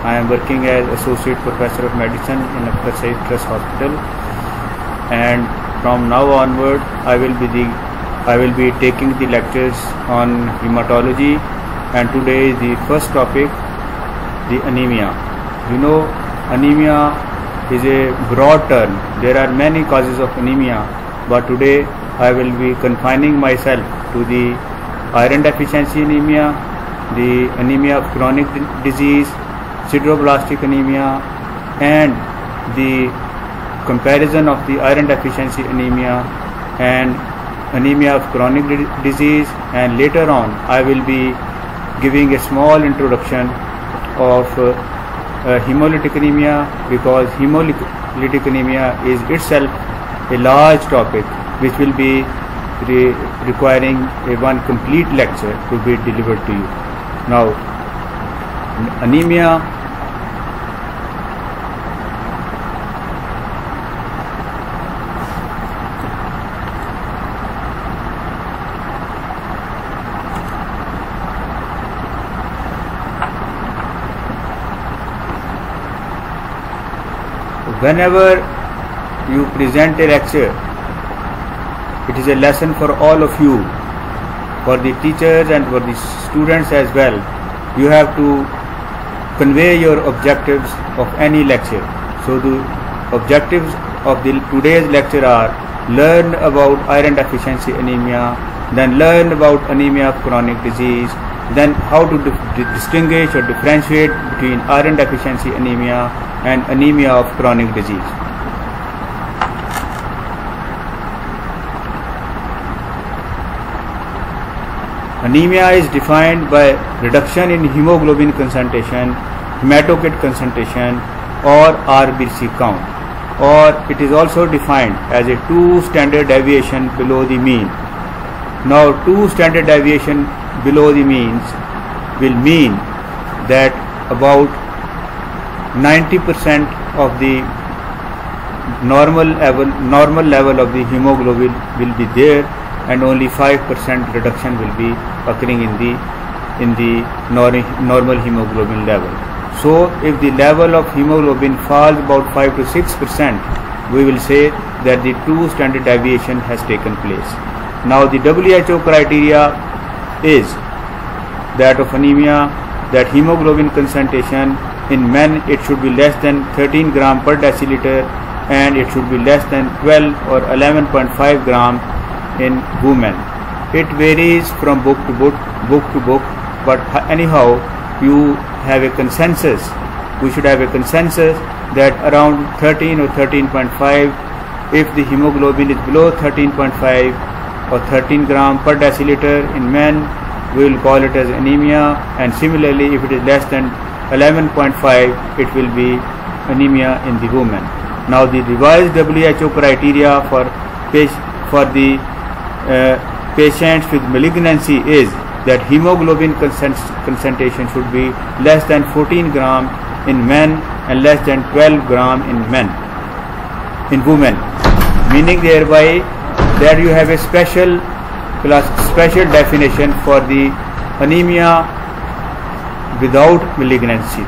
I am working as Associate Professor of Medicine in Akhtar Said Trust Hospital, and from now onward I will be taking the lectures on hematology, and today is the first topic, the anemia. You know, anemia is a broad term. There are many causes of anemia, but today I will be confining myself to the iron deficiency anemia, the anemia of chronic disease, sideroblastic anemia, and the comparison of the iron deficiency anemia and anemia of chronic disease, and later on I will be giving a small introduction of hemolytic anemia, because hemolytic anemia is itself a large topic which will be requiring one complete lecture to be delivered to you. Now, anemia whenever you present a lecture, it is a lesson for all of you, for the teachers and for the students as well. You have to convey your objectives of any lecture. So the objectives of today's lecture are: learn about iron deficiency anemia, then learn about anemia of chronic disease, then how to distinguish or differentiate between iron deficiency anemia and anemia of chronic disease. Anemia is defined by reduction in hemoglobin concentration, hematocrit concentration, or RBC count, or it is also defined as a 2 standard deviation below the mean. Now, 2 standard deviation below the means will mean that about 90% of the normal level of the hemoglobin will be there, and only 5% reduction will be occurring in the normal hemoglobin level. So, if the level of hemoglobin falls about 5 to 6%, we will say that the 2 standard deviation has taken place. Now, the WHO criteria is that of anemia, that hemoglobin concentration in men it should be less than 13 gram per deciliter, and it should be less than 12 or 11.5 gram in women. It varies from book to book, but anyhow you have a consensus. We should have a consensus that around 13 or 13.5, if the hemoglobin is below 13.5 or 13 gram per deciliter in men, we will call it as anemia, and similarly if it is less than 11.5, it will be anemia in the woman. Now, the revised WHO criteria for the patients with malignancy is that hemoglobin concentration should be less than 14 gram in men and less than 12 gram in women, meaning thereby that you have a special definition for the anemia without malignancy.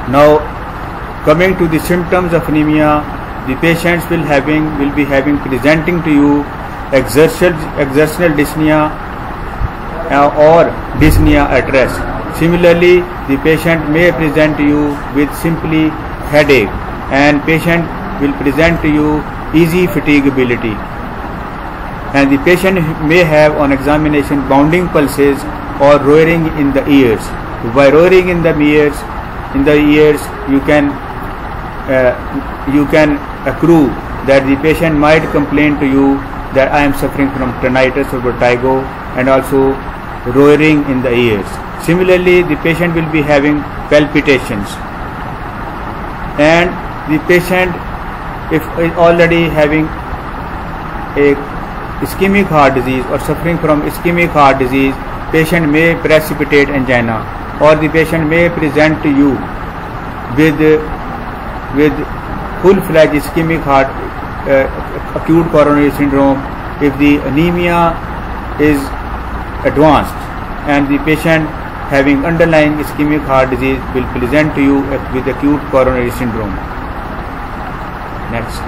Now, coming to the symptoms of anemia, the patients will be presenting to you exertional dyspnea or dyspnea at rest. Similarly, the patient may present to you with simply headache, and patient will present to you easy fatigability, and the patient may have on examination bounding pulses or roaring in the ears. By roaring in the ears, you can accrue that the patient might complain to you that I am suffering from tinnitus or vertigo, and also roaring in the ears. Similarly, the patient will be having palpitations, and the patient if already having a ischemic heart disease or suffering from ischemic heart disease, patient may precipitate angina, or the patient may present to you with full-fledged ischemic heart acute coronary syndrome if the anemia is advanced, and the patient having underlying ischemic heart disease will present to you with acute coronary syndrome. Next.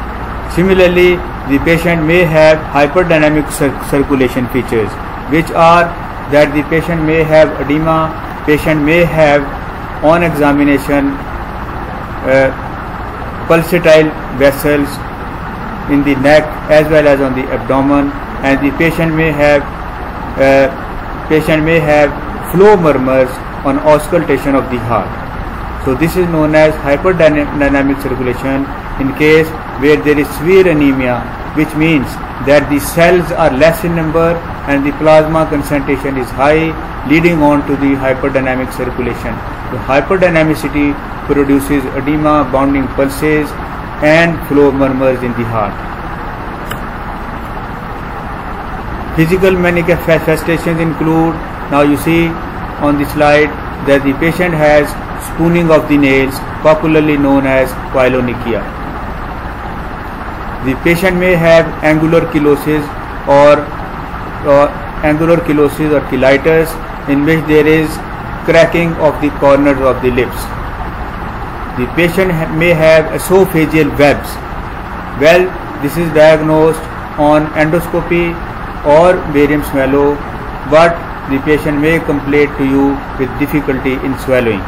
Similarly, the patient may have hyperdynamic circulation features, which are that the patient may have edema, patient may have on examination pulsatile vessels in the neck as well as on the abdomen, and the patient may have flow murmurs on auscultation of the heart. So this is known as hyperdynamic circulation in case where there is severe anemia, which means that the cells are less in number and the plasma concentration is high, leading on to the hyperdynamic circulation. The hyperdynamicity produces edema, bounding pulses and flow murmurs in the heart. Physical manifestations include, now you see on the slide, that the patient has spooning of the nails, popularly known as koilonychia. The patient may have angular killosis or cheilitis, in which there is cracking of the corners of the lips. The patient may have esophageal webs. Well, this is diagnosed on endoscopy or barium swallow, but the patient may complain to you with difficulty in swallowing.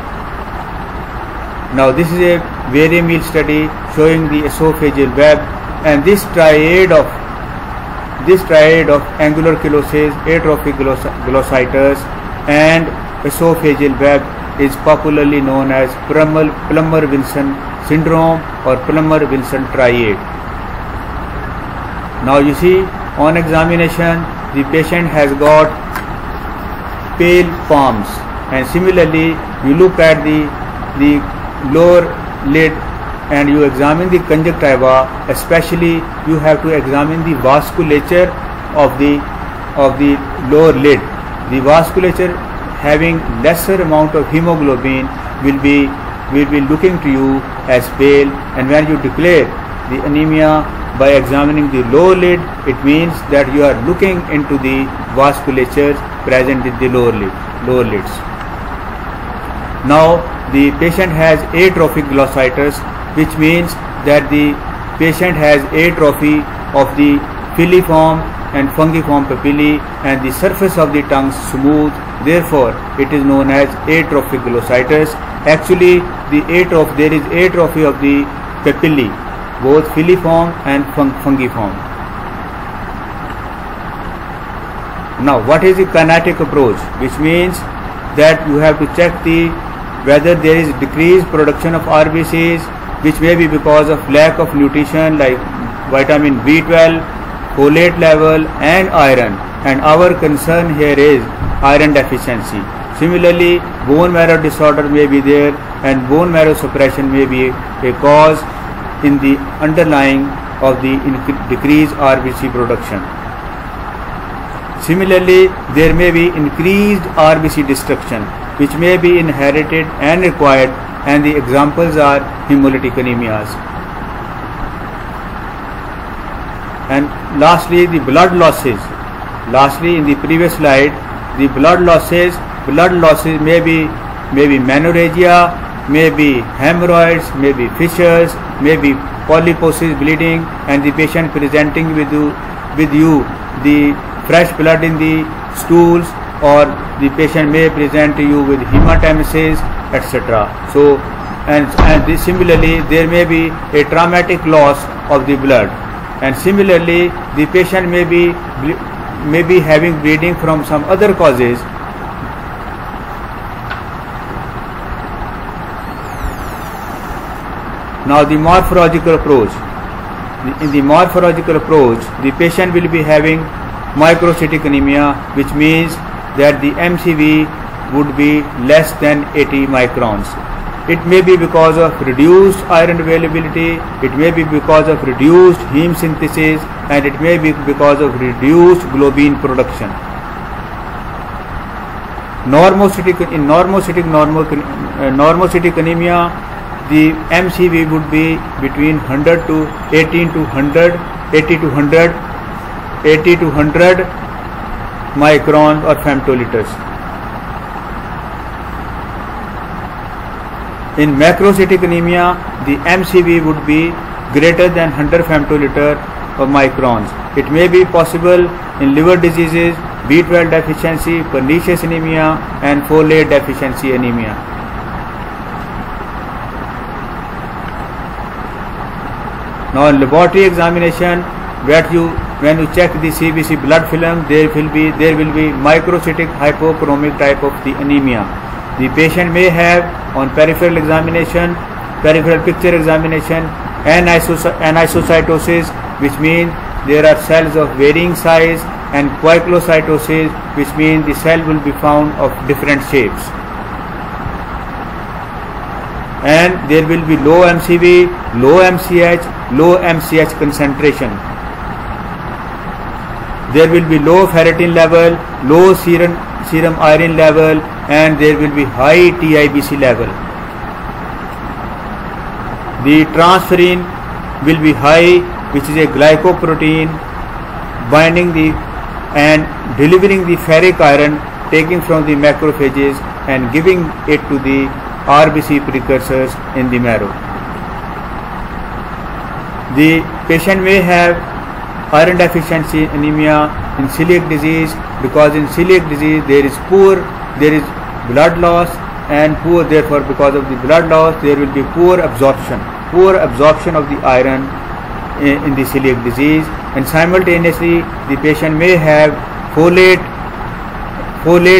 Now this is a varimeal study showing the esophageal web, and this triad of angular killosis, atrophic glossitis and esophageal web is popularly known as Plummer-Vinson syndrome or Plummer-Vinson triad. Now you see on examination the patient has got pale palms, and similarly you look at the lower lid and you examine the conjunctiva. Especially you have to examine the vasculature of the lower lid. The vasculature having lesser amount of hemoglobin will be looking to you as pale, and when you declare the anemia by examining the lower lid, it means that you are looking into the vasculature present in the lower lids. Now the patient has atrophic glossitis, which means that the patient has atrophy of the filiform and fungiform papillae and the surface of the tongue smooth. Therefore, it is known as atrophic glossitis. Actually, there is atrophy of the papillae, both filiform and fungiform. Now, what is the kinetic approach? Which means that you have to check whether there is decreased production of RBCs, which may be because of lack of nutrition like vitamin B12, folate level and iron, and our concern here is iron deficiency. Similarly, bone marrow disorder may be there, and bone marrow suppression may be a cause in the underlying of the decreased RBC production. Similarly, there may be increased RBC destruction, which may be inherited and acquired, and the examples are hemolytic anemias. And lastly, the blood losses. Lastly, in the previous slide, the blood losses may be menorrhagia, may be hemorrhoids, may be fissures, may be polyposis bleeding, and the patient presenting with you the fresh blood in the stools, or the patient may present to you with hematemesis, etc. So, and similarly, there may be a traumatic loss of the blood, and similarly, the patient may be having bleeding from some other causes. Now, the morphological approach. In the morphological approach, the patient will be having microcytic anemia, which means that the MCV would be less than 80 microns. It may be because of reduced iron availability, it may be because of reduced heme synthesis, and it may be because of reduced globin production. Normocytic anemia, the MCV would be between 100 to 80 to 100 microns or femtoliters. In macrocytic anemia, the MCV would be greater than 100 femtoliter or microns. It may be possible in liver diseases, B12 deficiency, pernicious anemia, and folate deficiency anemia. Now in laboratory examination, when you check the CBC blood film, there will be microcytic hypochromic type of the anemia. The patient may have on peripheral examination, peripheral picture examination, anisocytosis, which means there are cells of varying size, and poikilocytosis, which means the cell will be found of different shapes. And there will be low MCV, low MCH, low MCH concentration. There will be low ferritin level, low serum iron level, and there will be high TIBC level. The transferrin will be high, which is a glycoprotein binding and delivering the ferric iron, taking from the macrophages and giving it to the RBC precursors in the marrow. The patient may have iron deficiency anemia in celiac disease, because in celiac disease there is blood loss, and therefore because of the blood loss there will be poor absorption of the iron in the celiac disease, and simultaneously the patient may have folate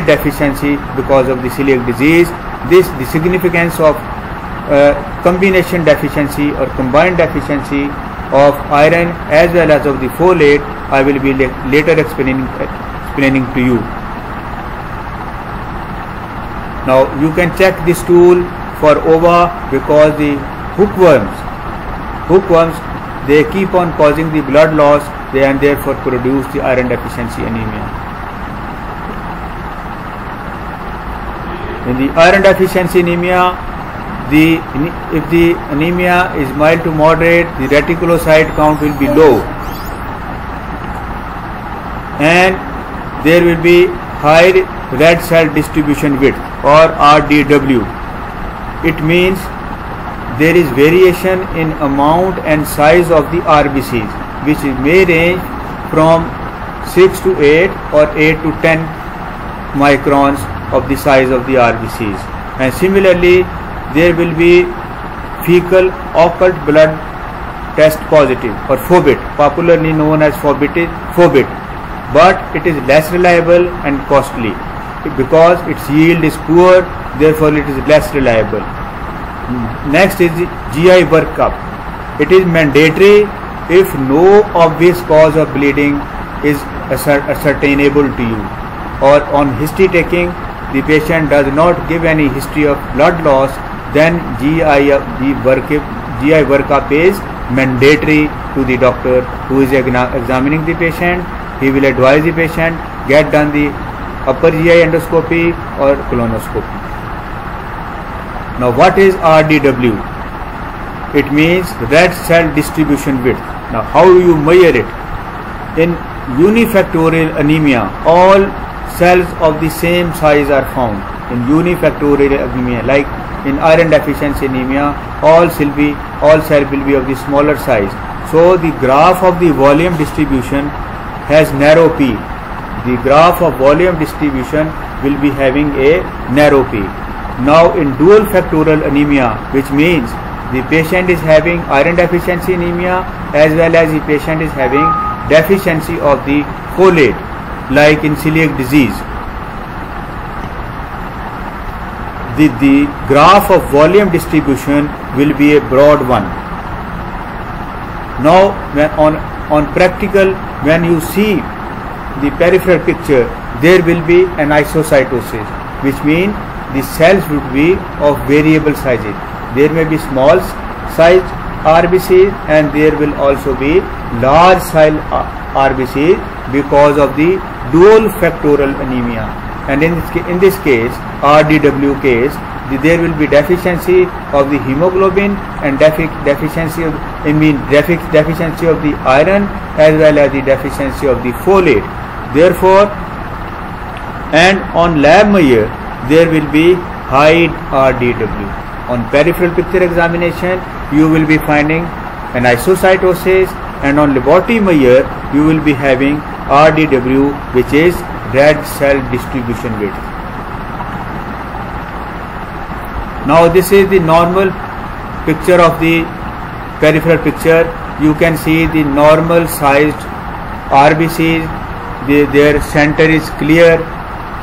deficiency because of the celiac disease. The significance of combination deficiency or combined deficiency of iron as well as of the folate, I will be later explaining to you. Now you can check this tool for ova, because the hookworms they keep on causing the blood loss, and therefore produce the iron deficiency anemia. In the iron deficiency anemia, if the anemia is mild to moderate, the reticulocyte count will be low, and there will be high red cell distribution width or RDW. It means there is variation in amount and size of the RBCs, which may range from 6 to 8 or 8 to 10 microns of the size of the RBCs. And similarly, there will be fecal occult blood test positive or FOBIT, popularly known as FOBIT, but it is less reliable and costly because its yield is poor, therefore it is less reliable. Next is the GI workup. It is mandatory if no obvious cause of bleeding is ascertainable to you, or on history taking the patient does not give any history of blood loss, then GI workup is mandatory to the doctor who is examining the patient. He will advise the patient get done the upper GI endoscopy or colonoscopy. Now what is RDW? It means red cell distribution width. Now how do you measure it? In unifactorial anemia, all cells of the same size are found. In unifactorial anemia, like in iron deficiency anemia, all cell will be of the smaller size. So the graph of the volume distribution has narrow p. The graph of volume distribution will be having a narrow p. Now in dual factorial anemia, which means the patient is having iron deficiency anemia as well as the patient is having deficiency of the folate, like in celiac disease, the graph of volume distribution will be a broad one. Now on practical, when you see the peripheral picture, there will be anisocytosis, which means the cells would be of variable sizes. There may be small size RBCs and there will also be large size RBCs because of the dual factorial anemia. And in this case, RDW case, there will be deficiency of the hemoglobin and deficiency of the iron as well as the deficiency of the folate. Therefore, and on lab measure there will be high RDW. On peripheral picture examination you will be finding anisocytosis, and on laboratory measure you will be having RDW, which is red cell distribution width. Now this is the normal picture of the peripheral picture. You can see the normal sized RBCs, their center is clear,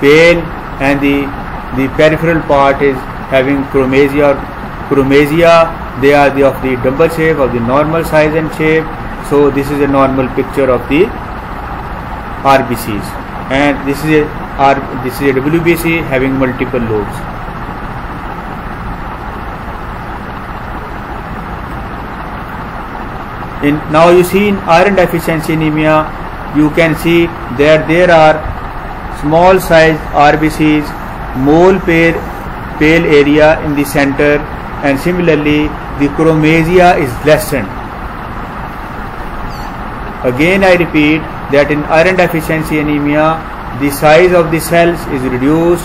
pale, and the peripheral part is having chromasia. They are of the dumbbell shape, of the normal size and shape. So this is a normal picture of the RBCs, and this is a WBC having multiple lobes. Now you see in iron deficiency anemia, you can see that there are small sized RBCs, mole pale area in the center, and similarly the chromasia is lessened. Again I repeat that in iron deficiency anemia the size of the cells is reduced,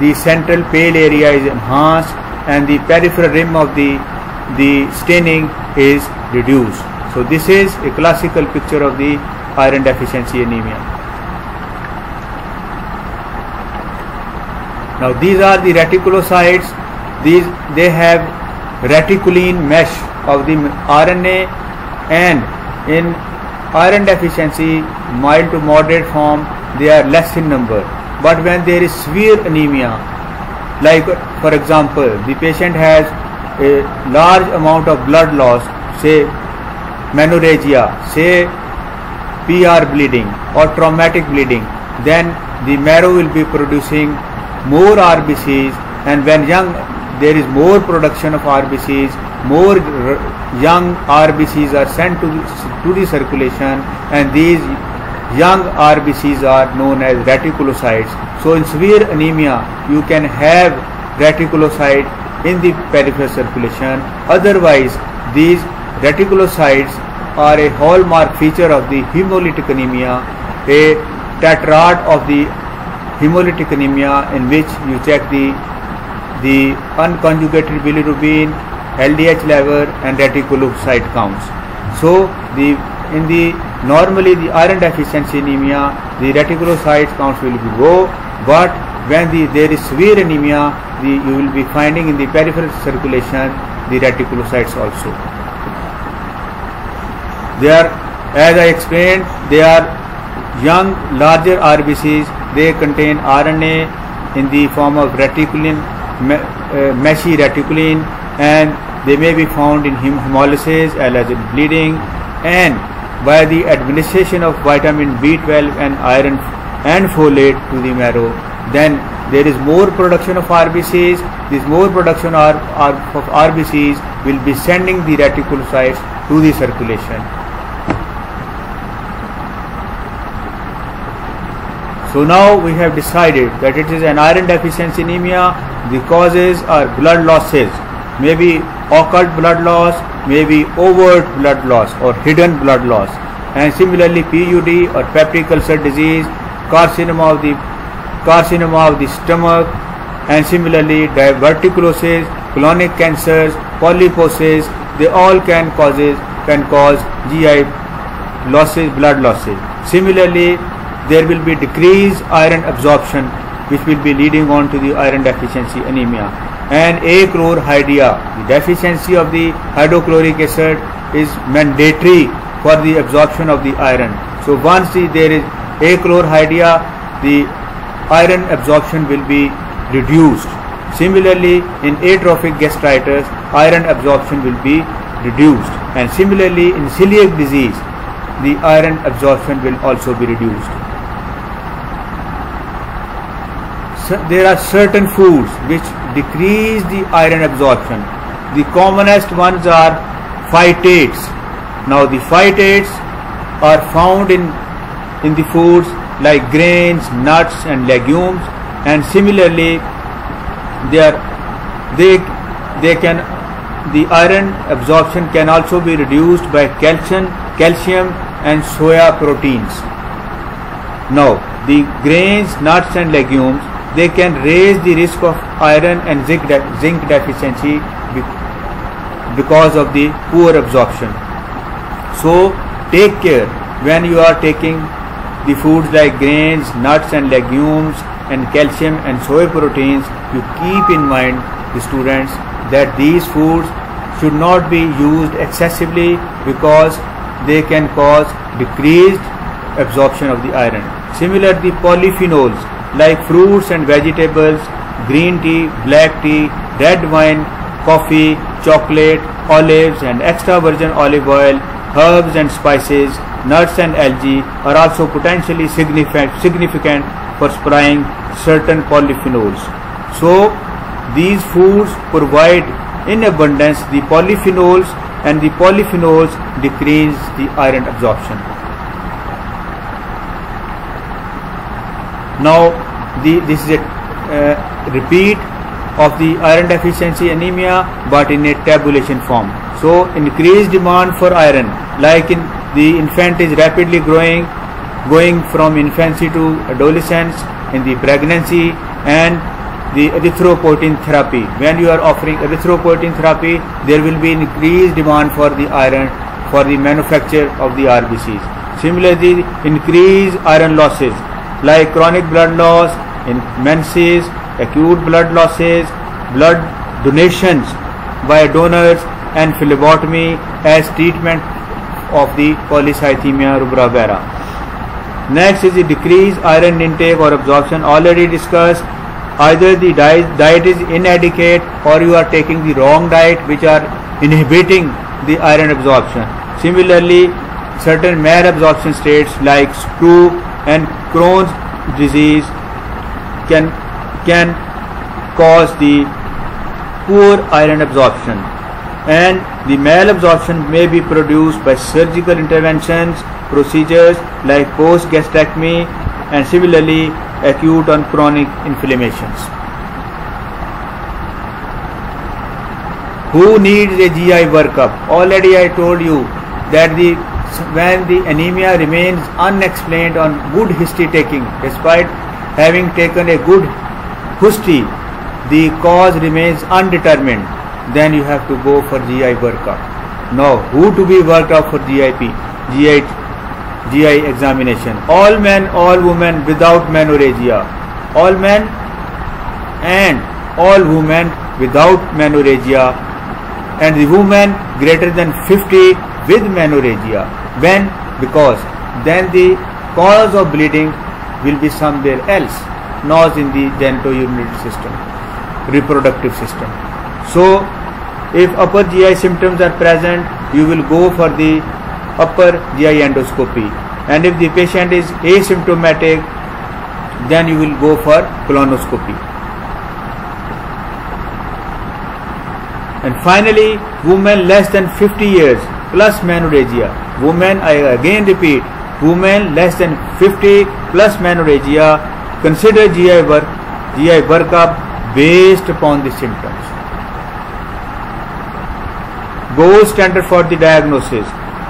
the central pale area is enhanced, and the peripheral rim of the staining is reduced. So this is a classical picture of the iron deficiency anemia. Now these are the reticulocytes. They have reticulin mesh of the RNA, and in iron deficiency mild to moderate form they are less in number. But when there is severe anemia, like for example the patient has a large amount of blood loss, say menorrhagia, say PR bleeding or traumatic bleeding, then the marrow will be producing more RBCs, and when there is more production of RBCs, more young RBCs are sent to the circulation, and these young RBCs are known as reticulocytes. So in severe anemia you can have reticulocyte in the peripheral circulation. Otherwise these reticulocytes are a hallmark feature of the hemolytic anemia, a tetrad of the hemolytic anemia, in which you check the unconjugated bilirubin, LDH level, and reticulocyte counts. So normally the iron deficiency anemia, the reticulocyte counts will be low, but when there is severe anemia, you will be finding in the peripheral circulation the reticulocytes also. They are, as I explained, they are young, larger RBCs. They contain RNA in the form of reticulin, meshy reticulin, and they may be found in hemolysis as well as in bleeding. And by the administration of vitamin B12 and iron and folate to the marrow, then there is more production of RBCs. This more production of RBCs will be sending the reticulocytes to the circulation. So now we have decided that it is an iron deficiency anemia. The causes are blood losses, maybe occult blood loss, maybe overt blood loss or hidden blood loss, and similarly PUD or peptic ulcer disease, carcinoma of the stomach, and similarly diverticulosis, colonic cancers, polyposis. They all can cause GI losses, blood losses. Similarly, there will be decreased iron absorption, which will be leading on to the iron deficiency anemia. And achlorhydria, the deficiency of the hydrochloric acid, is mandatory for the absorption of the iron. So once there is achlorhydria, the iron absorption will be reduced. Similarly, in atrophic gastritis, iron absorption will be reduced, and similarly in celiac disease, the iron absorption will also be reduced. there are certain foods which decrease the iron absorption. The commonest ones are phytates. Now the phytates are found in the foods like grains, nuts and legumes, and similarly the iron absorption can also be reduced by calcium and soya proteins. Now the grains, nuts and legumes, they can raise the risk of iron and zinc deficiency because of the poor absorption. So take care when you are taking the foods like grains, nuts and legumes and calcium and soy proteins. You keep in mind, the students, that these foods should not be used excessively because they can cause decreased absorption of the iron. Similarly, polyphenols like fruits and vegetables, green tea, black tea, red wine, coffee, chocolate, olives and extra virgin olive oil, herbs and spices, nuts and algae are also potentially significant for supplying certain polyphenols. So these foods provide in abundance the polyphenols, and the polyphenols decrease the iron absorption. Now this is a repeat of the iron deficiency anemia, but in a tabulation form. So increased demand for iron, like in the infant is rapidly going from infancy to adolescence, in the pregnancy, and the erythropoietin therapy. When you are offering erythropoietin therapy, there will be increased demand for the iron for the manufacture of the RBCs. Similarly, increased iron losses like chronic blood loss in menses, acute blood losses, blood donations by donors, and phlebotomy as treatment of the polycythemia rubra vera. Next is the decreased iron intake or absorption, already discussed. Either the diet is inadequate or you are taking the wrong diet which are inhibiting the iron absorption. Similarly, certain malabsorption states like Sprue and Crohn's disease can cause the poor iron absorption, and the malabsorption may be produced by surgical interventions, procedures like post-gastrectomy, and similarly acute and chronic inflammations. Who needs a GI workup? Already I told you that when the anemia remains unexplained on good history taking, despite having taken a good history, the cause remains undetermined, then you have to go for GI workup. Now, who to be worked up for GI examination? All men, all women without menorrhagia. All men and all women without menorrhagia, and the woman greater than 50 with menorrhagia. When? Because then the cause of bleeding will be somewhere else, not in the genitourinary system, reproductive system. So if upper GI symptoms are present, you will go for the upper GI endoscopy, and if the patient is asymptomatic, then you will go for colonoscopy. And finally, women less than 50 years plus menorrhagia. Women, I again repeat, women less than 50 plus menorrhagia, consider GI workup based upon the symptoms. Gold standard for the diagnosis.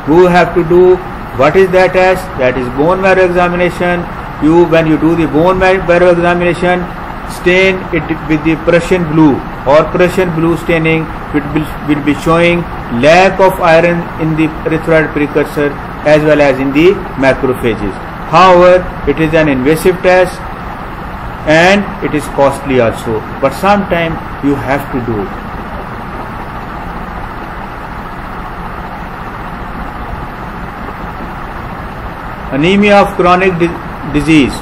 Who have to do? What is that test? That is bone marrow examination. When you do the bone marrow examination, stain it with the Prussian blue or Prussian blue staining, will be showing lack of iron in the erythroid precursor as well as in the macrophages. However, it is an invasive test and it is costly also, but sometimes you have to do it. Anemia of chronic disease.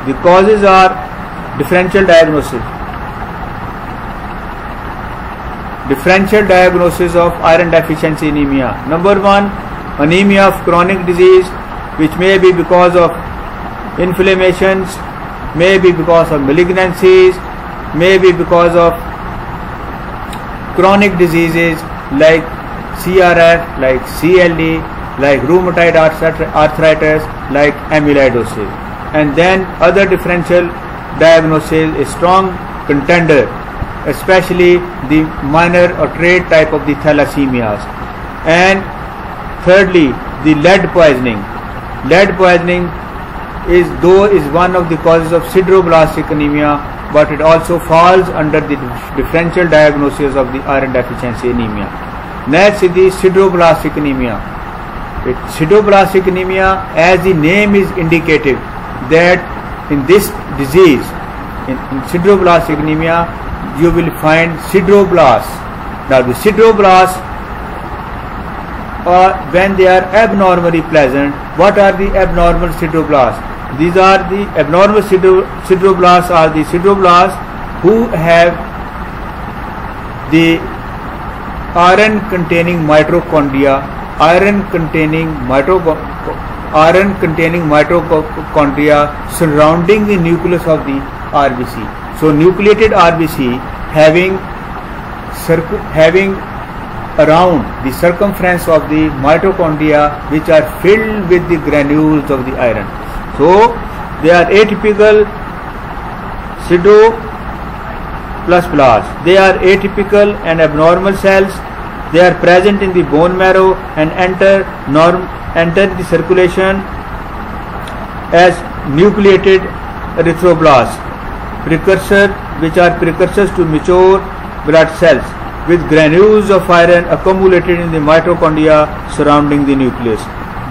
The causes are differential diagnosis. Differential diagnosis of iron deficiency anemia. Number 1, anemia of chronic disease, which may be because of inflammations maybe because of malignancies, maybe because of chronic diseases like CRF, like CLD, like rheumatoid arthritis, like amyloidosis. And then other differential diagnosis is strong contender, especially the minor or trade type of the thalassemias. And thirdly, the lead poisoning. Lead poisoning is one of the causes of sideroblastic anemia, but it also falls under the differential diagnosis of the iron deficiency anemia. Next is the sideroblastic anemia. Sideroblastic anemia, as the name is indicative, that in this disease, in sideroblastic anemia, you will find sideroblasts. Now the sideroblasts, when they are abnormally present, what are the abnormal sideroblasts? These are the abnormal sideroblasts are the sideroblasts who have the iron containing mitochondria, iron containing mitochondria surrounding the nucleus of the RBC. So nucleated RBC having around the circumference of the mitochondria, which are filled with the granules of the iron. So they are atypical sideroblasts. They are atypical and abnormal cells. They are present in the bone marrow and enter the circulation as nucleated erythroblasts, which are precursors to mature blood cells with granules of iron accumulated in the mitochondria surrounding the nucleus.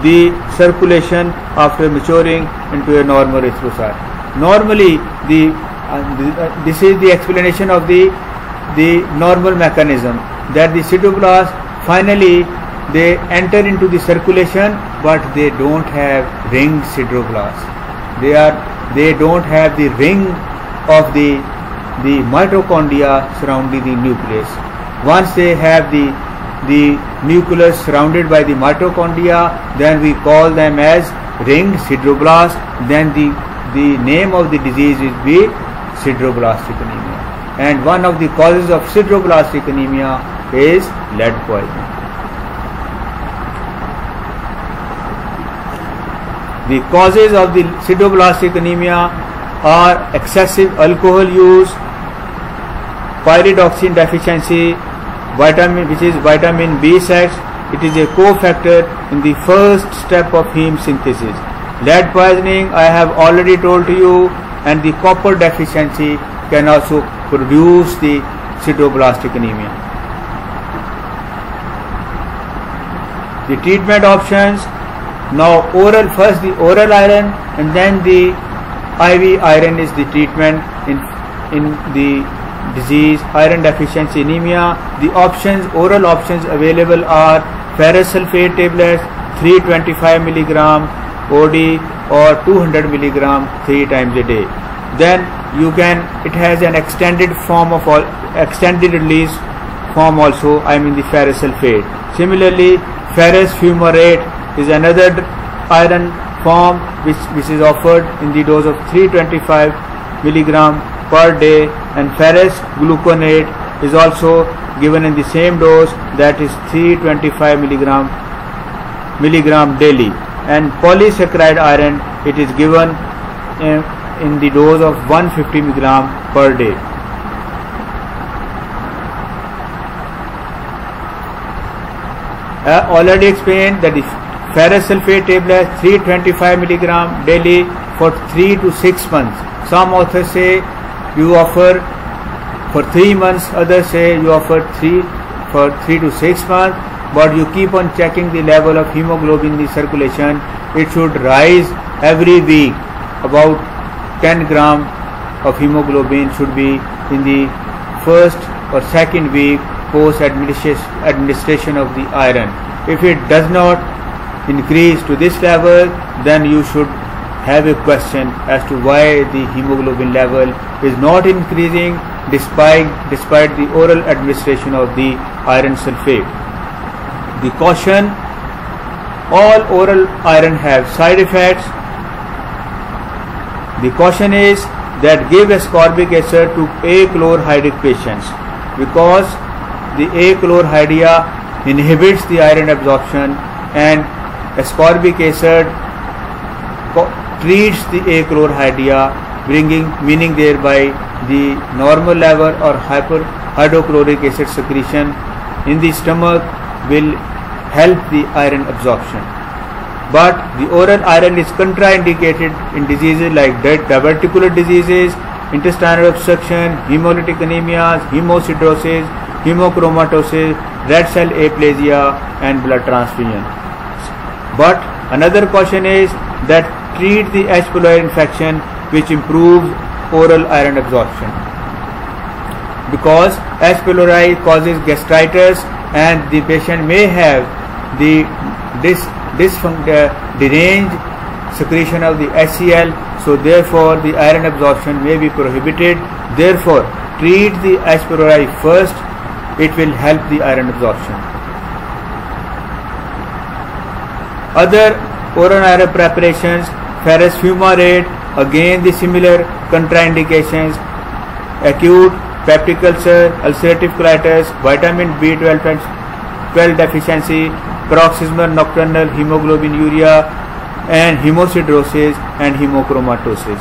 The circulation after maturing into a normal erythrocyte. Normally, this is the explanation of the normal mechanism, that the sideroblasts finally they enter into the circulation, but they don't have ring sideroblasts. They don't have the ring of the mitochondria surrounding the nucleus. Once they have the nucleus surrounded by the mitochondria, then we call them as ring sideroblasts. Then the name of the disease will be sideroblastic anemia. And one of the causes of sideroblastic anemia is lead poisoning. The causes of the sideroblastic anemia are excessive alcohol use, pyridoxine deficiency, which is vitamin B6. It is a cofactor in the first step of heme synthesis. Lead poisoning, I have already told to you, and the copper deficiency can also produce the sideroblastic anemia. The treatment options. Now first the oral iron, and then the IV iron is the treatment in the disease iron deficiency anemia. The oral options available are ferrous sulfate tablets 325 mg OD or 200 mg 3 times a day. Then it has an extended release form also, the ferrous sulfate. Similarly, ferrous fumarate is another iron form which is offered in the dose of 325 mg per day, and ferrous gluconate is also given in the same dose, that is 325 mg daily. And polysaccharide iron, it is given in the dose of 150 mg per day. Already explained that the ferrous sulfate tablet 325 mg daily for 3 to 6 months. Some authors say you offer for 3 months, others say you offer 3 to 6 months, but you keep on checking the level of hemoglobin in the circulation. It should rise every week. About 10 gram of hemoglobin should be in the first or second week post administration of the iron. If it does not increase to this level, then you should have a question as to why the hemoglobin level is not increasing despite the oral administration of the iron sulfate. The caution: all oral iron have side effects. The caution is that give ascorbic acid to achlorhydric patients, because the achlorhydria inhibits the iron absorption, and ascorbic acid treats the achlorhydria, meaning thereby the normal level or hydrochloric acid secretion in the stomach will help the iron absorption. But the oral iron is contraindicated in diseases like diverticular diseases, intestinal obstruction, hemolytic anemias, hemosiderosis, hemochromatosis, red cell aplasia, and blood transfusion. But another caution is that treat the H. pylori infection, which improves oral iron absorption, because H. pylori causes gastritis and the patient may have the deranged secretion of the HCl, so therefore the iron absorption may be prohibited. Therefore, treat the H. pylori first, it will help the iron absorption. Other oral iron preparations, ferrous fumarate, again the similar contraindications: acute peptic ulcer, ulcerative colitis, vitamin B12 deficiency, paroxysmal nocturnal hemoglobinuria, and hemosiderosis and hemochromatosis.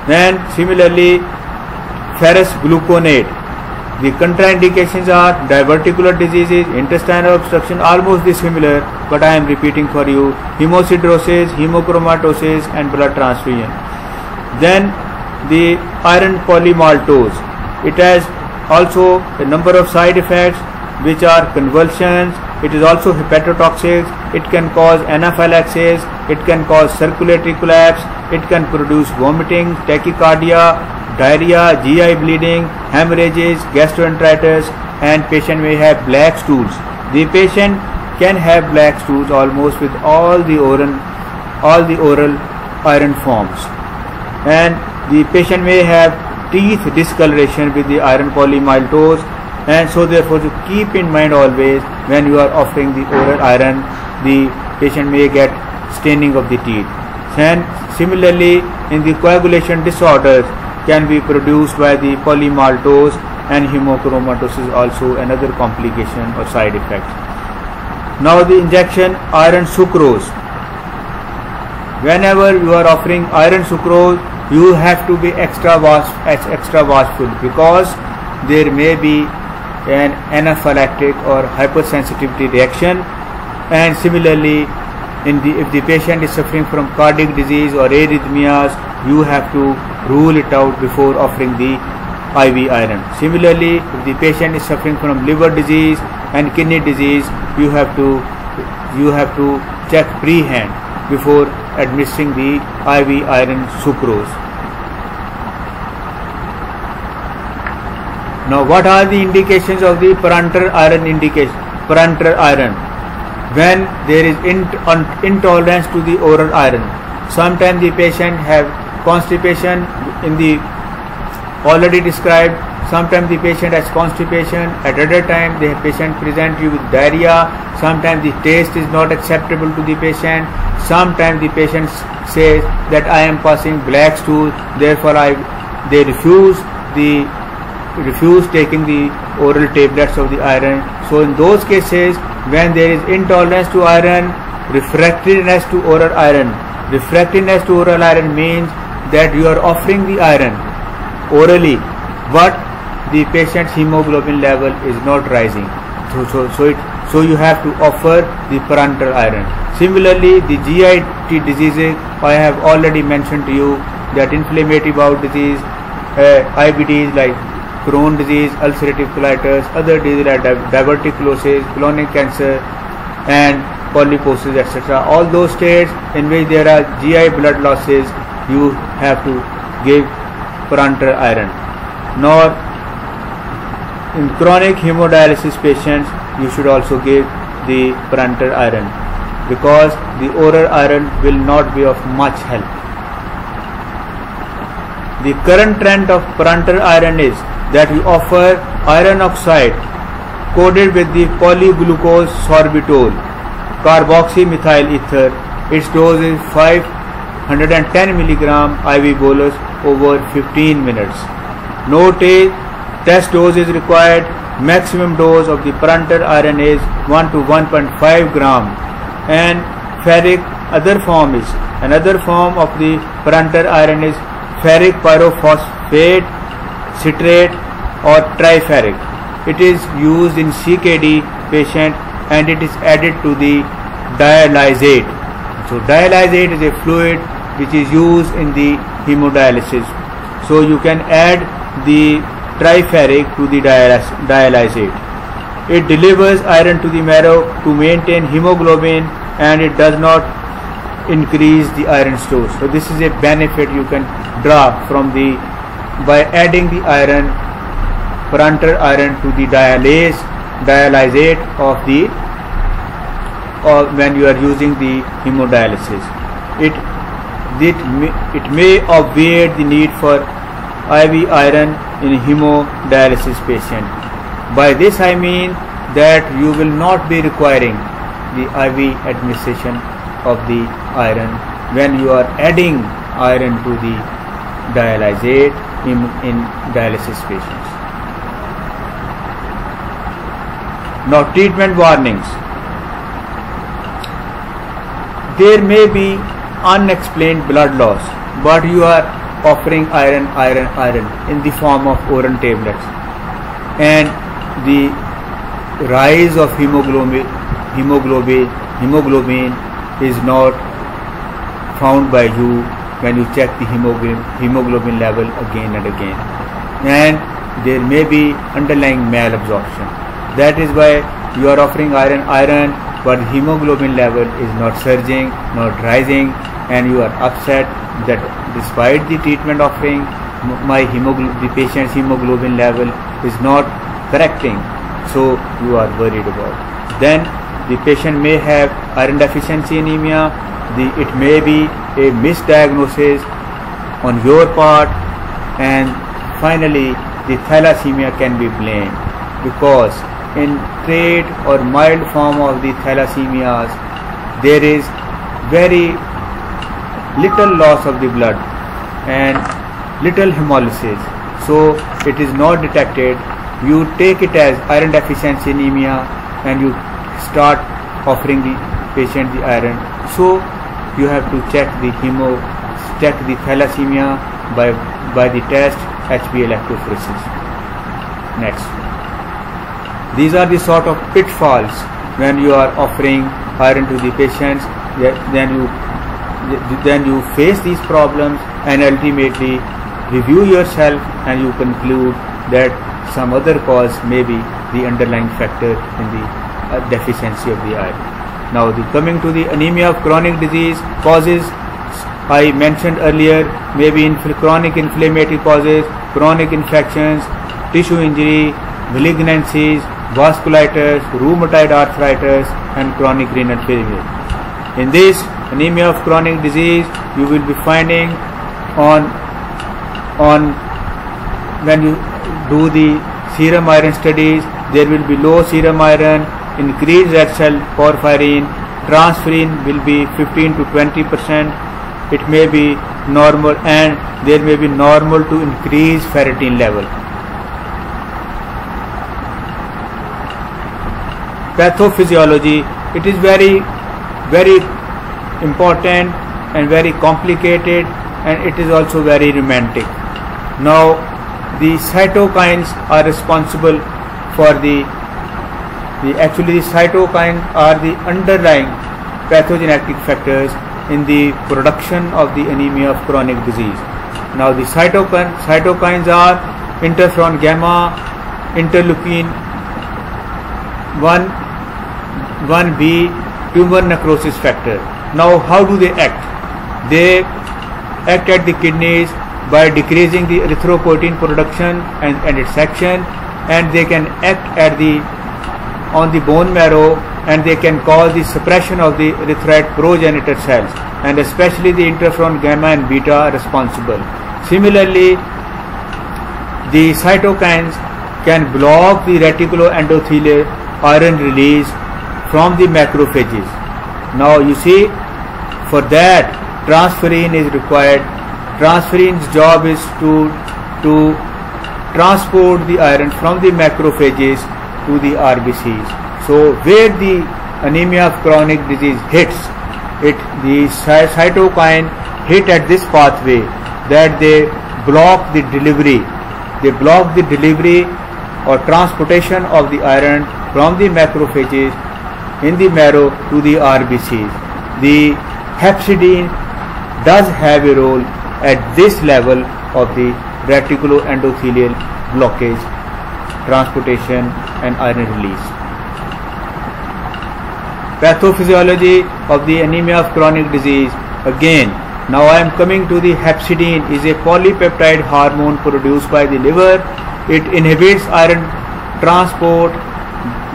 Then similarly, ferrous gluconate. The contraindications are diverticular diseases, intestinal obstruction, almost similar, but I am repeating for you: hemosiderosis, hemochromatosis, and blood transfusion. Then the iron polymaltose. It has also a number of side effects, which are convulsions. It is also hepatotoxic. It can cause anaphylaxis. It can cause circulatory collapse. It can produce vomiting, tachycardia, diarrhea, GI bleeding, hemorrhages, gastroenteritis, and patient may have black stools. The patient can have black stools almost with all the oral iron forms, and the patient may have teeth discoloration with the iron polymaltose. And so therefore, to keep in mind always, when you are offering the oral iron, the patient may get staining of the teeth. And similarly, in the coagulation disorders can be produced by the polymaltose, and hemochromatosis also another complication or side effect. Now the injection iron sucrose. Whenever you are offering iron sucrose, you have to be extra watchful, because there may be an anaphylactic or hypersensitivity reaction. And similarly, if the patient is suffering from cardiac disease or arrhythmias, you have to rule it out before offering the IV iron. Similarly, if the patient is suffering from liver disease and kidney disease, you have to check pre-hand before administering the IV iron sucrose. Now, what are the indications of the parenteral iron? When there is intolerance to the oral iron. Sometimes the patient have constipation in the already described. Sometimes the patient has constipation. At other time, the patient present you with diarrhea. Sometimes the taste is not acceptable to the patient. Sometimes the patient says that I am passing black stool, therefore they refuse taking the oral tablets of the iron. So in those cases, when there is intolerance to iron, refractoriness to oral iron. Refractoriness to oral iron means that you are offering the iron orally, but the patient's hemoglobin level is not rising. So you have to offer the parenteral iron. Similarly, the GI diseases, I have already mentioned to you that inflammatory bowel disease, IBDs like Crohn's disease, ulcerative colitis, other diseases like diverticulosis, colonic cancer, and polyposis, etc. All those states in which there are GI blood losses, you have to give parenteral iron. Nor in chronic hemodialysis patients, you should also give the parenteral iron, because the oral iron will not be of much help. The current trend of parenteral iron is that we offer iron oxide coated with the polyglucose sorbitol, carboxymethyl ether. Its dose is 510 mg IV bolus over 15 minutes. Note: test dose is required. Maximum dose of the parental iron is 1 to 1.5 gram, and ferric another form of the parental iron is ferric pyrophosphate citrate or triferric. It is used in CKD patient and it is added to the dialysate. So dialysate is a fluid which is used in the hemodialysis. So you can add the triferric to the dialysate. It delivers iron to the marrow to maintain hemoglobin, and it does not increase the iron stores. So this is a benefit you can draw from by adding the iron, parental iron, to the dialysate of the when you are using the hemodialysis. It may obviate the need for IV iron in hemodialysis patient. By this I mean that you will not be requiring the IV administration of the iron when you are adding iron to the dialysate in dialysis patients. Now, treatment warnings. There may be unexplained blood loss, but you are offering iron in the form of oral tablets, and the rise of hemoglobin is not found by you when you check the hemoglobin level again and again, and there may be underlying malabsorption. That is why you are offering iron, but the hemoglobin level is not surging, not rising, and you are upset that despite the treatment offering, the patient's hemoglobin level is not correcting. So you are worried about. Then the patient may have iron deficiency anemia. It may be a misdiagnosis on your part, and finally the thalassemia can be blamed, because in trade or mild form of the thalassemias there is very little loss of the blood and little hemolysis, so it is not detected. You take it as iron deficiency anemia and you start offering the patient the iron. So you have to check the thalassemia by the test HB electrophoresis. Next, these are the sort of pitfalls when you are offering iron to the patients. Then you face these problems and ultimately review yourself, and you conclude that some other cause may be the underlying factor in the deficiency of the iron. Now, coming to the anemia of chronic disease causes, I mentioned earlier, maybe chronic inflammatory causes, chronic infections, tissue injury, malignancies, vasculitis, rheumatoid arthritis, and chronic renal failure. In this anemia of chronic disease, you will be finding on when you do the serum iron studies, there will be low serum iron, increased red cell porphyrin, transferrin will be 15 to 20%. It may be normal, and there may be normal to increased ferritin level. Pathophysiology, it is very, very important and very complicated, and it is also very romantic. Now, the cytokines are responsible for the cytokines are the underlying pathogenetic factors in the production of the anemia of chronic disease. Now, the cytokines are interferon gamma, interleukin 1b, tumor necrosis factor. Now, how do they act? They act at the kidneys by decreasing the erythropoietin production and its action, and they can act on the bone marrow, and they can cause the suppression of the erythroid progenitor cells, and especially the interferon gamma and beta are responsible. Similarly, the cytokines can block the reticuloendothelial iron release from the macrophages. Now you see, for that transferrin is required Transferin's job is to transport the iron from the macrophages to the RBCs. So where the anemia of chronic disease hits, the cytokine hit at this pathway, that they block the delivery. They block the delivery or transportation of the iron from the macrophages in the marrow to the RBCs. The hepcidin does have a role at this level of the reticuloendothelial blockage, transportation and iron release. Pathophysiology of the anemia of chronic disease. Again, now I am coming to the hepcidin. Is a polypeptide hormone produced by the liver. It inhibits iron transport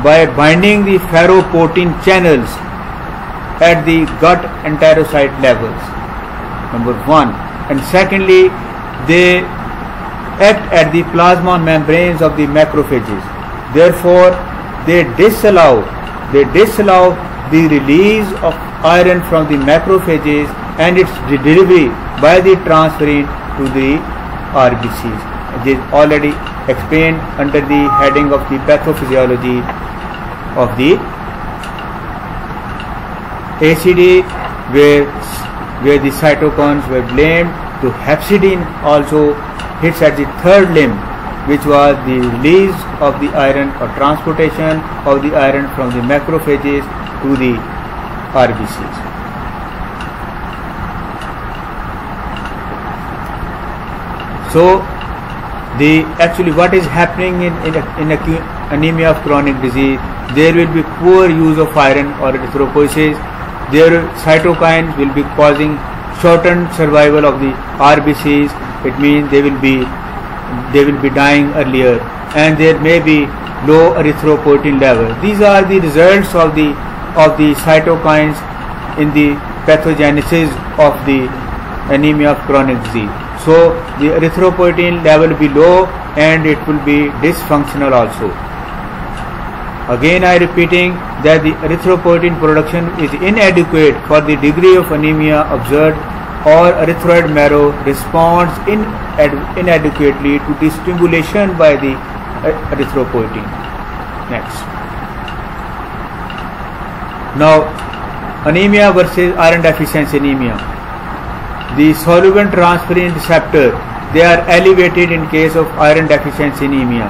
by binding the ferroportin channels at the gut enterocyte levels, number one. And secondly, they act at the plasma membranes of the macrophages. Therefore, they disallow the release of iron from the macrophages and its delivery by the transferrin to the RBCs. It is already explained under the heading of the pathophysiology of the ACD, where the cytokines were blamed. To hepcidin also hits at the third limb, which was the release of the iron or transportation of the iron from the macrophages to the RBCs. So actually what is happening in anemia of chronic disease, there will be poor use of iron or erythropoiesis. Their cytokines will be causing shortened survival of the RBCs. It means they will be dying earlier, and there may be low erythropoietin level. These are the results of the cytokines in the pathogenesis of the anemia of chronic disease. So the erythropoietin level will be low and it will be dysfunctional also. Again I repeating that the erythropoietin production is inadequate for the degree of anemia observed, or erythroid marrow responds inadequately to the stimulation by the erythropoietin. Next. Now, anemia versus iron deficiency anemia. The solvent transferrin receptor, they are elevated in case of iron deficiency anemia,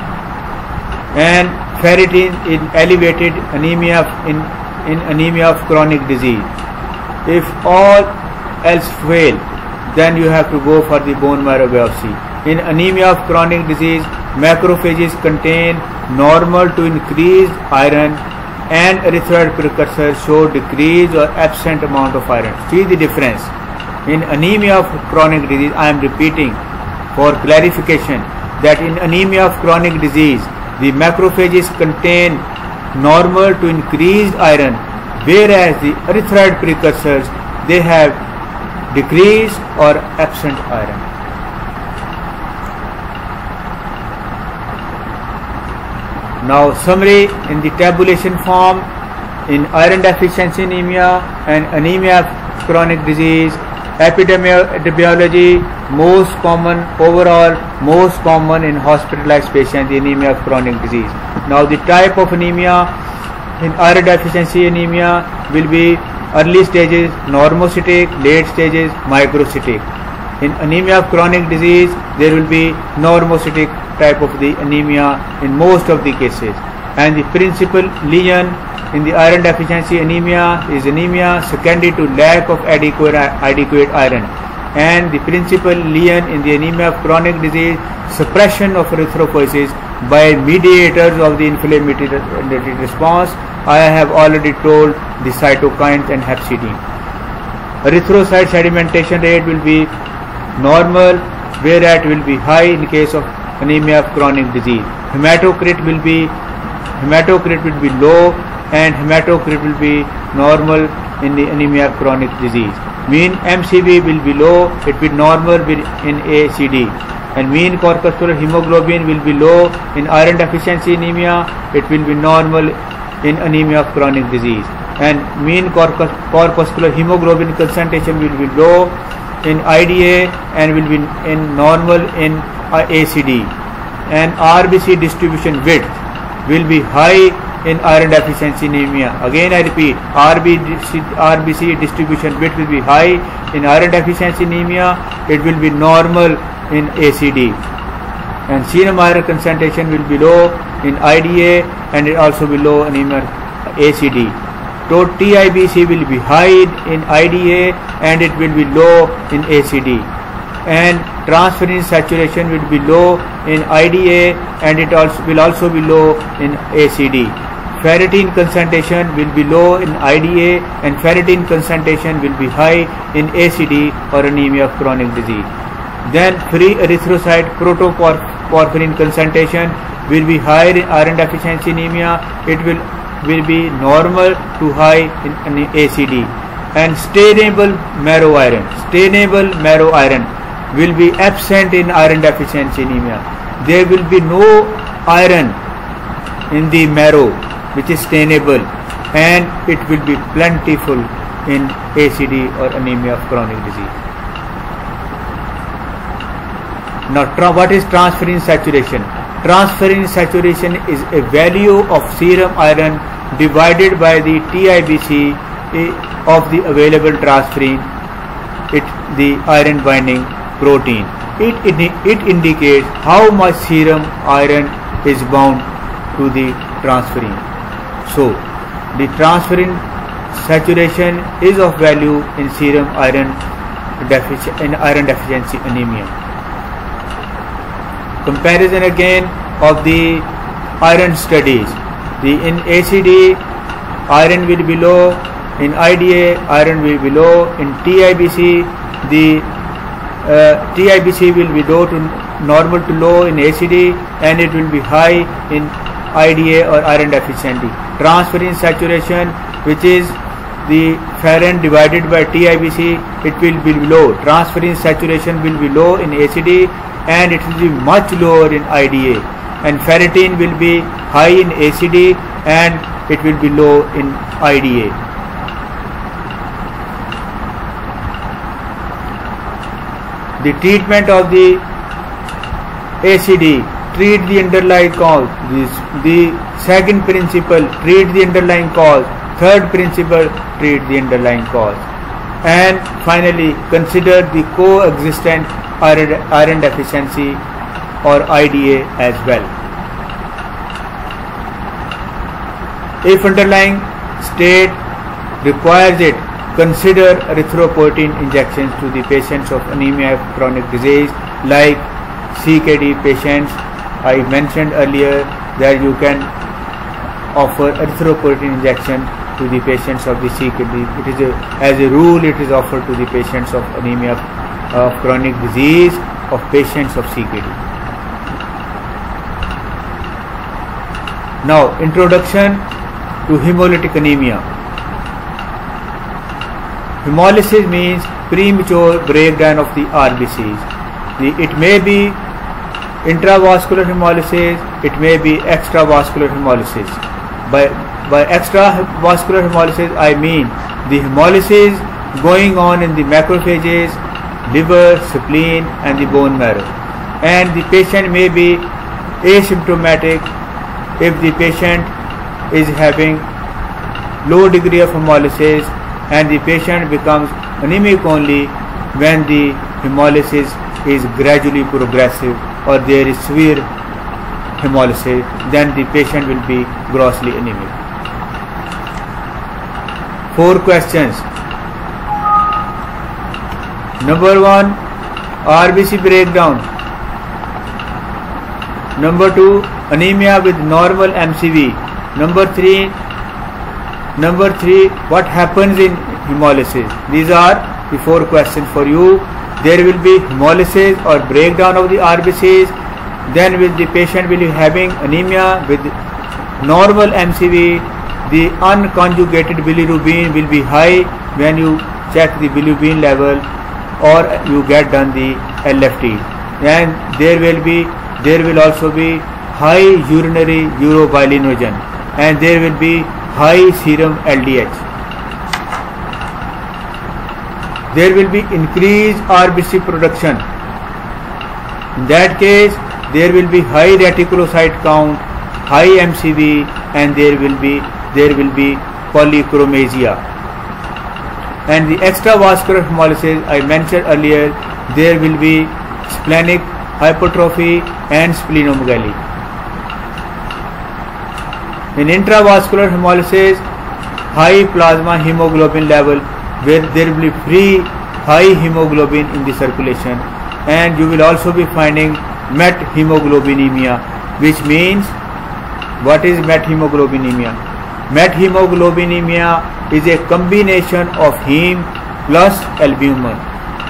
and ferritin is elevated anemia in anemia of chronic disease. If all else fail, then you have to go for the bone marrow biopsy. In anemia of chronic disease, macrophages contain normal to increased iron, and erythroid precursors show decreased or absent amount of iron. See the difference. In anemia of chronic disease, I am repeating for clarification that in anemia of chronic disease, the macrophages contain normal to increased iron, whereas the erythroid precursors, they have decreased or absent iron. Now summary in the tabulation form. In iron deficiency anemia and anemia of chronic disease, epidemiology, most common in hospitalized patients, the anemia of chronic disease. Now the type of anemia in iron deficiency anemia will be early stages normocytic, late stages microcytic. In anemia of chronic disease, there will be normocytic type of the anemia in most of the cases, and the principal lesion in the iron deficiency anemia is anemia secondary to lack of adequate iron, and the principal lesion in the anemia of chronic disease, suppression of erythropoiesis by mediators of the inflammatory response. I have already told the cytokines and hepcidin. Erythrocyte sedimentation rate will be normal, whereas it will be high in case of anemia of chronic disease. Hematocrit will be low, and hematocrit will be normal in the anemia of chronic disease. Mean MCV will be low, it will be normal in ACD, and mean corpuscular hemoglobin will be low in iron deficiency anemia, it will be normal in anemia of chronic disease, and mean corpuscular hemoglobin concentration will be low in IDA and will be in normal in ACD. And RBC distribution width will be high in iron deficiency anemia. Again I repeat, RBC distribution width will be high in iron deficiency anemia. It will be normal in ACD. And serum iron concentration will be low in IDA and it also be low in ACD. So TIBC will be high in IDA and it will be low in ACD. And transferrin saturation will be low in IDA and it will also be low in ACD. Ferritin concentration will be low in IDA and ferritin concentration will be high in ACD or anemia of chronic disease. Then free erythrocyte protoporphyrin concentration will be higher in iron deficiency anemia. It will be normal to high in ACD. And stainable marrow iron will be absent in iron deficiency anemia. There will be no iron in the marrow which is stainable, and it will be plentiful in ACD or anemia of chronic disease. Now what is transferrin saturation? Transferrin saturation is a value of serum iron divided by the TIBC of the available transferrin, the iron binding protein. It indicates how much serum iron is bound to the transferrin. So the transferrin saturation is of value in serum iron deficiency anemia. Comparison again of the iron studies. In ACD iron will be low, in IDA iron will be low, in TIBC the TIBC will be low to normal to low in ACD and it will be high in IDA or iron deficiency. Transferrin saturation, which is the ferrin divided by TIBC, it will be low. Transferrin saturation will be low in ACD and it will be much lower in IDA. And ferritin will be high in ACD and it will be low in IDA. The treatment of the ACD, treat the underlying cause. The second principle, treat the underlying cause. Third principle, treat the underlying cause. And finally, consider the coexistent iron deficiency or IDA as well. If underlying state requires it, consider erythropoietin injections to the patients of anemia of chronic disease like CKD patients. I mentioned earlier that you can offer erythropoietin injection to the patients of the CKD. As a rule, it is offered to the patients of anemia of chronic disease of patients of CKD. Now, introduction to hemolytic anemia. Hemolysis means premature breakdown of the RBCs. It may be intravascular hemolysis, it may be extravascular hemolysis. By extravascular hemolysis, I mean the hemolysis going on in the macrophages, liver, spleen and the bone marrow. And the patient may be asymptomatic if the patient is having low degree of hemolysis, and the patient becomes anemic only when the hemolysis is gradually progressive or there is severe hemolysis, then the patient will be grossly anemic. 4 questions. Number 1, RBC breakdown. Number 2, anemia with normal MCV. Number 3, what happens in hemolysis? These are the 4 questions for you. There will be hemolysis or breakdown of the RBCs. Then the patient will be having anemia with normal MCV. The unconjugated bilirubin will be high when you check the bilirubin level or you get done the LFT. And there will also be high urinary urobilinogen and there will be high serum LDH. there will be increased RBC production. In that case, there will be high reticulocyte count, high MCV, and there will be polychromasia. And the extravascular hemolysis I mentioned earlier, there will be splenic hypertrophy and splenomegaly. In intravascular hemolysis, high plasma hemoglobin level, where there will be free high hemoglobin in the circulation, and you will also be finding methemoglobinemia, which means, what is methemoglobinemia? Methemoglobinemia is a combination of heme plus albumin.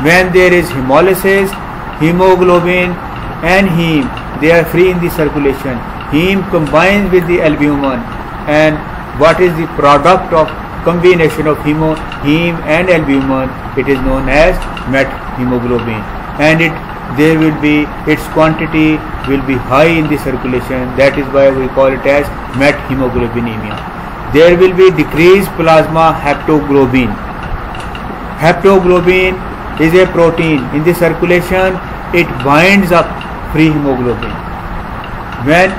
When there is hemolysis, hemoglobin and heme, they are free in the circulation. Heme combines with the albumin, and what is the product of combination of heme and albumin? It is known as methemoglobin, and its quantity will be high in the circulation. That is why we call it as methemoglobinemia. There will be decreased plasma haptoglobin. Haptoglobin is a protein in the circulation. It binds up free hemoglobin. When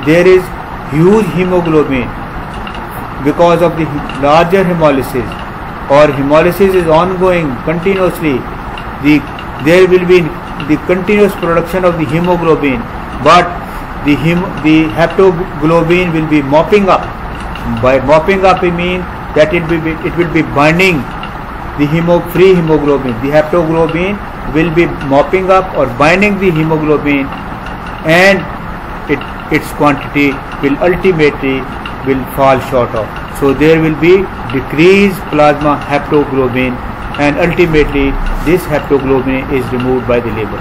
there is huge hemoglobin because of the larger hemolysis, or hemolysis is ongoing continuously, there will be the continuous production of the hemoglobin, but the haptoglobin will be mopping up. By mopping up, I mean that it will be binding the free hemoglobin. The haptoglobin will be mopping up or binding the hemoglobin, and its quantity will ultimately fall short of. So there will be decreased plasma haptoglobin, and ultimately this haptoglobin is removed by the liver.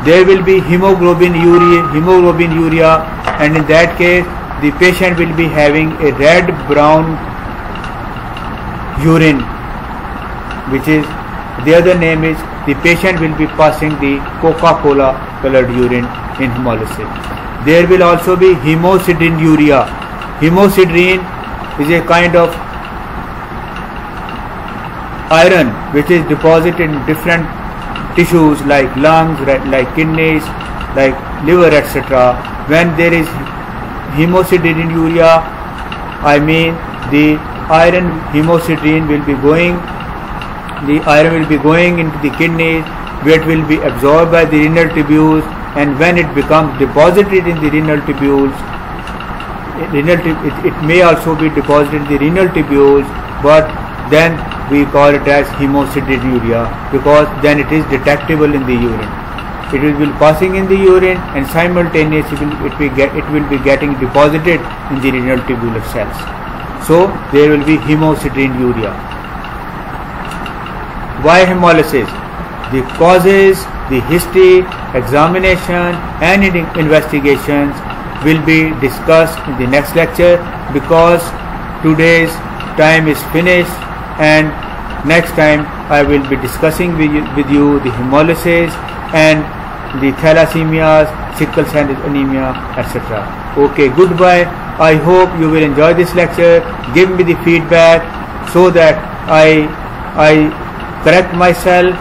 There will be hemoglobin urea, and in that case the patient will be having a red-brown urine, which is, the other name is, the patient will be passing the Coca-Cola colored urine in hemolysis. There will also be hemosiderin urea. Hemosiderin is a kind of iron which is deposited in different tissues like lungs, like kidneys, like liver, etc. When there is hemosiderin urea, I mean the iron hemosiderin will be going, the iron will be going into the kidneys, where it will be absorbed by the renal tubules, and when it becomes deposited in the renal tubules, it may also be deposited in the renal tubules, but then we call it as hemosiderin urea, because then it is detectable in the urine. It will be passing in the urine, and simultaneously it will be getting deposited in the renal tubular cells. So there will be hemosiderin urea. Why hemolysis? The causes, the history, examination and investigations will be discussed in the next lecture, because today's time is finished, and next time I will be discussing with you the hemolysis and the thalassemias, sickle cell anemia, etc. Okay, goodbye. I hope you will enjoy this lecture. Give me the feedback so that I correct myself